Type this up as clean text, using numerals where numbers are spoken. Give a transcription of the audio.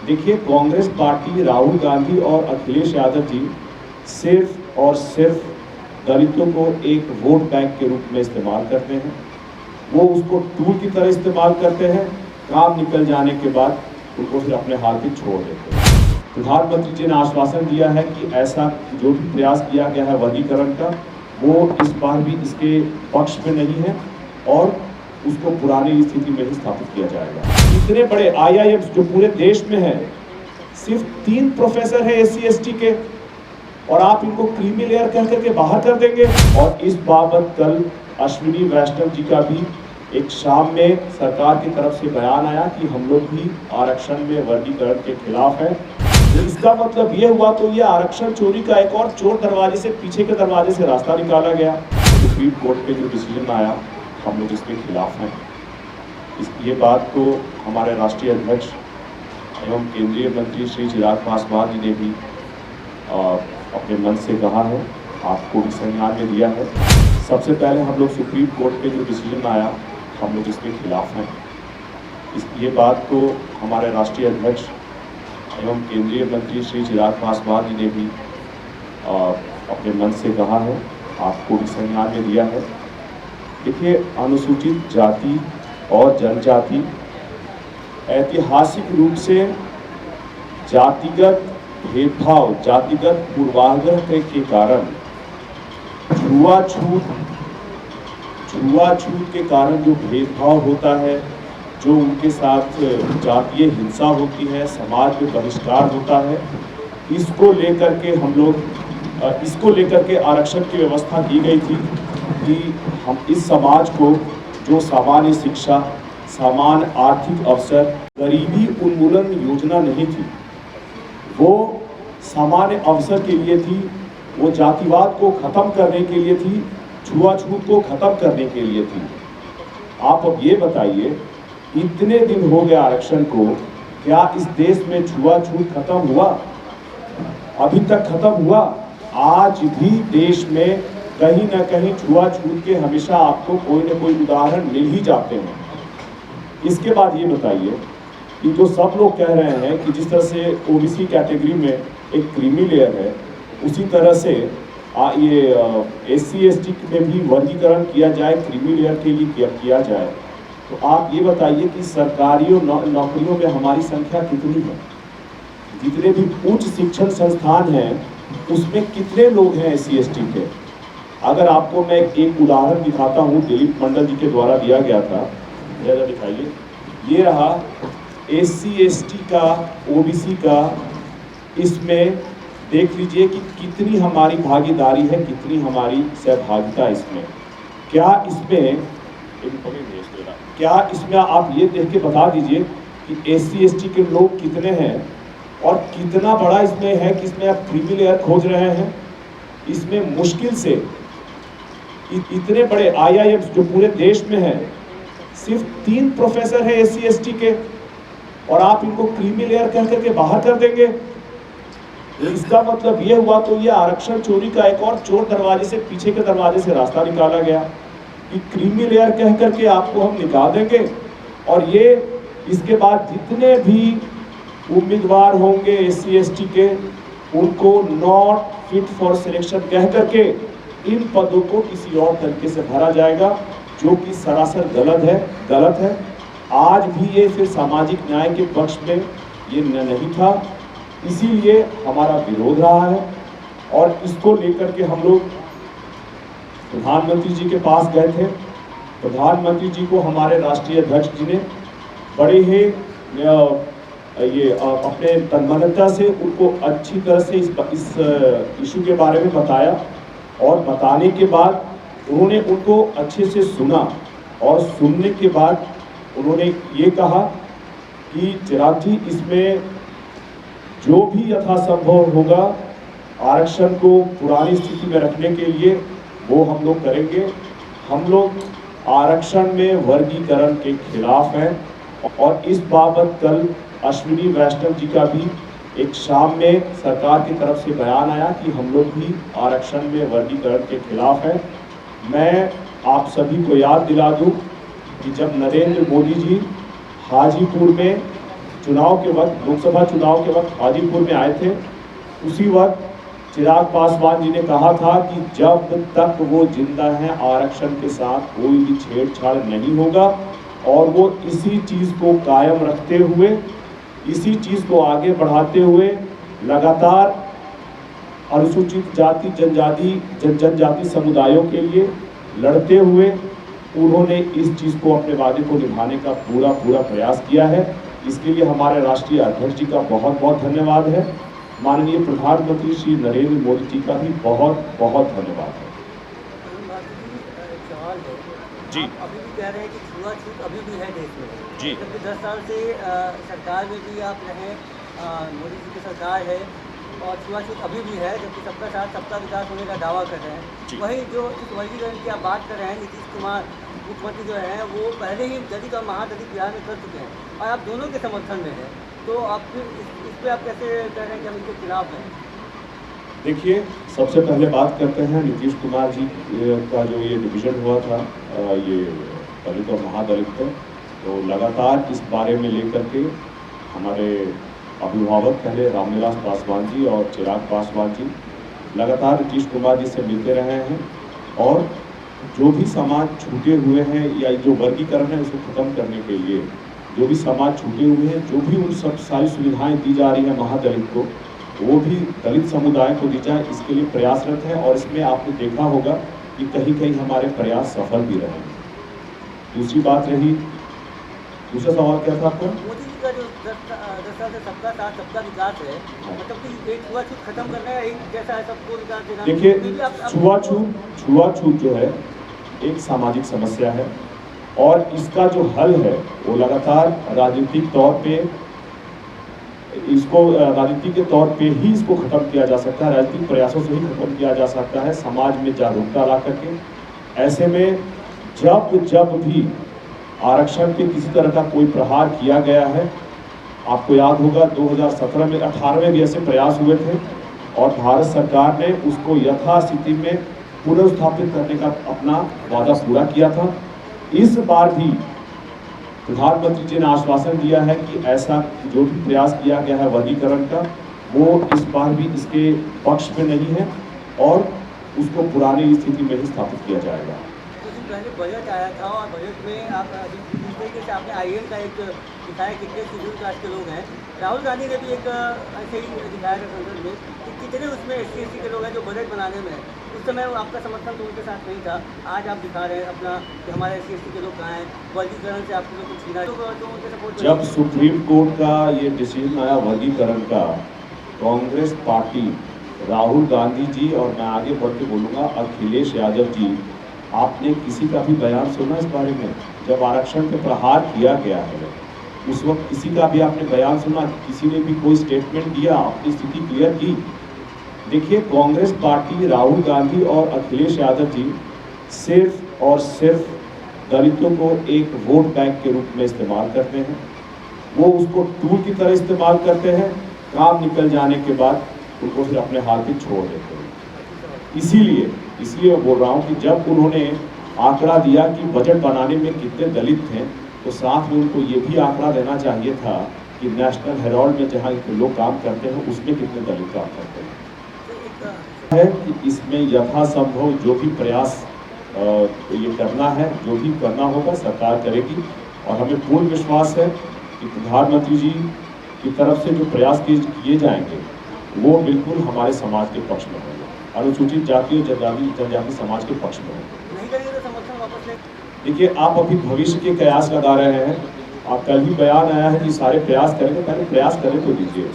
देखिए, कांग्रेस पार्टी, राहुल गांधी और अखिलेश यादव जी सिर्फ और सिर्फ दलितों को एक वोट बैंक के रूप में इस्तेमाल करते हैं। वो उसको टूल की तरह इस्तेमाल करते हैं। काम निकल जाने के बाद उनको फिर अपने हाल पे छोड़ देते हैं। प्रधानमंत्री जी ने आश्वासन दिया है कि ऐसा जो भी प्रयास किया गया है वर्गीकरण का, वो इस बार भी इसके पक्ष में नहीं है और उसको पुरानी स्थिति में ही स्थापित किया जाएगा। इतने बड़े IIMs जो पूरे देश में है, सिर्फ 3 प्रोफेसर है SC ST के, और आप इनको क्रीमी लेयर कह करके बाहर कर देंगे। और इस बाबत कल अश्विनी वैष्णव जी का भी एक शाम में सरकार की तरफ से बयान आया कि हम लोग भी आरक्षण में वर्गीकरण के खिलाफ हैं। तो इसका मतलब ये हुआ तो ये आरक्षण चोरी का एक और चोर दरवाजे से, पीछे के दरवाजे से रास्ता निकाला गया। सुप्रीम कोर्ट पे जो डिसीजन आया, हम लोग इसके खिलाफ हैं। ये बात को हमारे राष्ट्रीय अध्यक्ष एवं केंद्रीय मंत्री श्री चिराग पासवान जी ने भी अपने मन से कहा है, आपको भी संज्ञान में दिया है। सबसे पहले हम लोग सुप्रीम कोर्ट पे जो डिसीजन आया, हम लोग इसके खिलाफ हैं। ये बात को हमारे राष्ट्रीय अध्यक्ष एवं केंद्रीय मंत्री श्री चिराग पासवान जी ने भी अपने मन से कहा है, आपको भी संज्ञान में दिया है। देखिए, अनुसूचित जाति और जनजाति ऐतिहासिक रूप से जातिगत भेदभाव, जातिगत पूर्वाग्रह के कारण, छुआछूत के कारण जो भेदभाव होता है, जो उनके साथ जातीय हिंसा होती है, समाज में बहिष्कार होता है, इसको लेकर के आरक्षण की व्यवस्था की गई थी कि हम इस समाज को जो सामान्य शिक्षा, समान आर्थिक अवसर, गरीबी उन्मूलन योजना नहीं थी, वो सामान्य अवसर के लिए थी, वो जातिवाद को खत्म करने के लिए थी, छुआछूत को खत्म करने के लिए थी। आप अब ये बताइए, इतने दिन हो गए आरक्षण को, क्या इस देश में छुआछूत खत्म हुआ? अभी तक खत्म हुआ? आज भी देश में कहीं ना कहीं छुआछूत के हमेशा आपको कोई ना कोई उदाहरण मिल ही जाते हैं। इसके बाद ये बताइए कि जो सब लोग कह रहे हैं कि जिस तरह से OBC कैटेगरी में एक क्रीमी लेयर है, उसी तरह से ये SC ST में भी वर्गीकरण किया जाए, क्रीमी लेयर के लिए किया जाए। तो आप ये बताइए कि सरकारी नौकरियों में हमारी संख्या कितनी है? जितने भी उच्च शिक्षण संस्थान हैं, उसमें कितने लोग हैं SC ST के? अगर आपको मैं एक उदाहरण दिखाता हूँ, दिलीप मंडल जी के द्वारा दिया गया था, ज़रा दिखाइए। ये रहा SC ST का, OBC का, इसमें देख लीजिए कि कितनी हमारी भागीदारी है, कितनी हमारी सहभागिता इसमें। क्या इसमें आप ये देख के बता दीजिए कि SC ST के लोग कितने हैं और कितना बड़ा इसमें है कि इसमें आप क्रीमी लेयर खोज रहे हैं। इसमें मुश्किल से इतने बड़े IIMs जो पूरे देश में है, सिर्फ 3 प्रोफेसर है SC ST के, और आप इनको क्रीमी लेयर कह करके बाहर कर देंगे। इसका मतलब ये हुआ तो ये आरक्षण चोरी का एक और चोर दरवाजे से, पीछे के दरवाजे से रास्ता निकाला गया कि क्रीमी लेयर कह करके आपको हम निकाल देंगे, और ये इसके बाद जितने भी उम्मीदवार होंगे SC ST के, उनको नॉट फिट फॉर सिलेक्शन कह करके इन पदों को किसी और तरीके से भरा जाएगा, जो कि सरासर गलत है। आज भी ये फिर सामाजिक न्याय के पक्ष में ये नहीं था, इसीलिए हमारा विरोध रहा है। और इसको लेकर के हम लोग प्रधानमंत्री जी के पास गए थे। प्रधानमंत्री जी को हमारे राष्ट्रीय अध्यक्ष जी ने बड़े ही अपने तन्मयता से उनको अच्छी तरह से इस इशू के बारे में बताया, और बताने के बाद उन्होंने उनको अच्छे से सुना, और सुनने के बाद उन्होंने ये कहा कि चिराग जी, इसमें जो भी यथासंभव होगा आरक्षण को पुरानी स्थिति में रखने के लिए, वो हम लोग करेंगे। हम लोग आरक्षण में वर्गीकरण के खिलाफ हैं, और इस बाबत कल अश्विनी वैष्णव जी का भी एक शाम में सरकार की तरफ से बयान आया कि हम लोग भी आरक्षण में वर्गीकरण के खिलाफ हैं। मैं आप सभी को याद दिला दूं कि जब नरेंद्र मोदी जी हाजीपुर में चुनाव के वक्त, लोकसभा चुनाव के वक्त हाजीपुर में आए थे, उसी वक्त चिराग पासवान जी ने कहा था कि जब तक वो जिंदा हैं आरक्षण के साथ कोई भी छेड़छाड़ नहीं होगा, और वो इसी चीज को कायम रखते हुए, इसी चीज को आगे बढ़ाते हुए लगातार अनुसूचित जाति जनजाति समुदायों के लिए लड़ते हुए उन्होंने इस चीज को, अपने वादे को निभाने का पूरा प्रयास किया है। इसके लिए हमारे राष्ट्रीय अध्यक्ष जी का बहुत बहुत धन्यवाद है। माननीय प्रधानमंत्री श्री नरेंद्र मोदी जी का भी बहुत बहुत धन्यवाद है। जी, अभी भी कह रहे हैं कि छुआछूत अभी भी है देश में जी, क्योंकि 10 साल से सरकार में भी आप रहे, मोदी जी की सरकार है और छुआछूत अभी भी है, जबकि सबका साथ सबका विकास होने का दावा कर रहे हैं। वहीं जो इस वर्गीकरण की आप बात कर रहे हैं, नीतीश कुमार मुख्यमंत्री जो हैं वो पहले ही दलित और महादलित बिहार में कर चुके हैं और आप दोनों के समर्थन में हैं, तो आप इस पर आप कैसे कह रहे हैं कि हम इनके खिलाफ हैं? देखिए, सबसे पहले बात करते हैं नीतीश कुमार जी का जो ये डिवीजन हुआ था, ये दलित और महादलित पर, तो लगातार इस बारे में लेकर के हमारे अभिभावक पहले रामविलास पासवान जी और चिराग पासवान जी लगातार नीतीश कुमार जी से मिलते रहे हैं, और जो भी समाज छूटे हुए हैं या जो वर्गीकरण है उसको खत्म करने के लिए जो भी समाज छूटे हुए हैं, जो भी उन सब सारी सुविधाएं दी जा रही है महादलित को, वो भी दलित समुदाय को दी जाए, इसके लिए प्रयासरत है। और इसमें आपने देखा होगा कि कहीं कहीं हमारे प्रयास सफल भी रहे। दूसरी बात रही, दूसरा सवाल क्या था आपका? मोदी जी का जो 10 साल से सबका साथ सबका विकास है, मतलब कि एक छुआछूत खत्म करना है, एक जैसा है सबको विकास देना। देखिए, छुआछूत जो है एक सामाजिक समस्या है, और इसका जो हल है वो लगातार राजनीतिक तौर पे इसको, राजनीति के तौर पे ही इसको खत्म किया जा सकता है, राजनीतिक प्रयासों से ही खत्म किया जा सकता है, समाज में जागरूकता ला करके। ऐसे में जब भी आरक्षण पे किसी तरह का कोई प्रहार किया गया है, आपको याद होगा 2017 में 18 में भी ऐसे प्रयास हुए थे, और भारत सरकार ने उसको यथास्थिति में पुनर्स्थापित करने का अपना वादा पूरा किया था। इस बार भी प्रधानमंत्री जी ने आश्वासन दिया है कि ऐसा जो भी प्रयास किया गया है वर्गीकरण का, वो इस बार भी इसके पक्ष में नहीं है, और उसको पुरानी स्थिति में ही स्थापित किया जाएगा। कुछ दिन पहले बजट आया था, और बजट में आप जिस तरीके से आपने IAM का एक दिखाया कितने शेड्यूल कास्ट के लोग हैं, राहुल गांधी ने भी एक ऐसे ही दिखाया था संसद में कि कितने उसमें SC/ST के लोग हैं जो बजट बनाने में है। उस समय आपका समर्थन तो उनके साथ नहीं था, आज आप दिखा रहे हैं अपना कि हमारे SC/ST के लोग कहाँ हैं, वर्गीकरण से आपको कुछ छीना, तो उनके सपोर्ट। जब सुप्रीम कोर्ट का ये डिसीजन आया वर्गीकरण का, कांग्रेस पार्टी, राहुल गांधी जी, और मैं आगे बढ़ के बोलूँगा अखिलेश यादव जी, आपने किसी का भी बयान सुना इस बारे में? जब आरक्षण पे प्रहार किया गया है उस वक्त किसी का भी आपने बयान सुना? किसी ने भी कोई स्टेटमेंट दिया, अपनी स्थिति क्लियर की? देखिए, कांग्रेस पार्टी, राहुल गांधी और अखिलेश यादव जी सिर्फ और सिर्फ दलितों को एक वोट बैंक के रूप में इस्तेमाल करते हैं। वो उसको टूल की तरह इस्तेमाल करते हैं, काम निकल जाने के बाद उनको फिर अपने हाथ पे छोड़ देते हैं। इसीलिए बोल रहा हूँ कि जब उन्होंने आंकड़ा दिया कि बजट बनाने में कितने दलित थे, तो साथ में उनको ये भी आंकड़ा देना चाहिए था कि नेशनल हेराल्ड में जहाँ लोग काम करते हैं उसमें कितने दलित काम करते हैं। है कि इसमें यथासंभव जो भी प्रयास ये करना है, जो भी करना होगा सरकार करेगी, और हमें पूर्ण विश्वास है कि प्रधानमंत्री जी की तरफ से जो प्रयास किए जाएंगे वो बिल्कुल हमारे समाज के पक्ष में होंगे, अनुसूचित जाति और जनजाति समाज के पक्ष में होंगे। देखिए, आप अभी भविष्य के कयास लगा रहे हैं। आप कल ही बयान आया है कि सारे प्रयास करेंगे, पहले प्रयास करें तो दीजिए।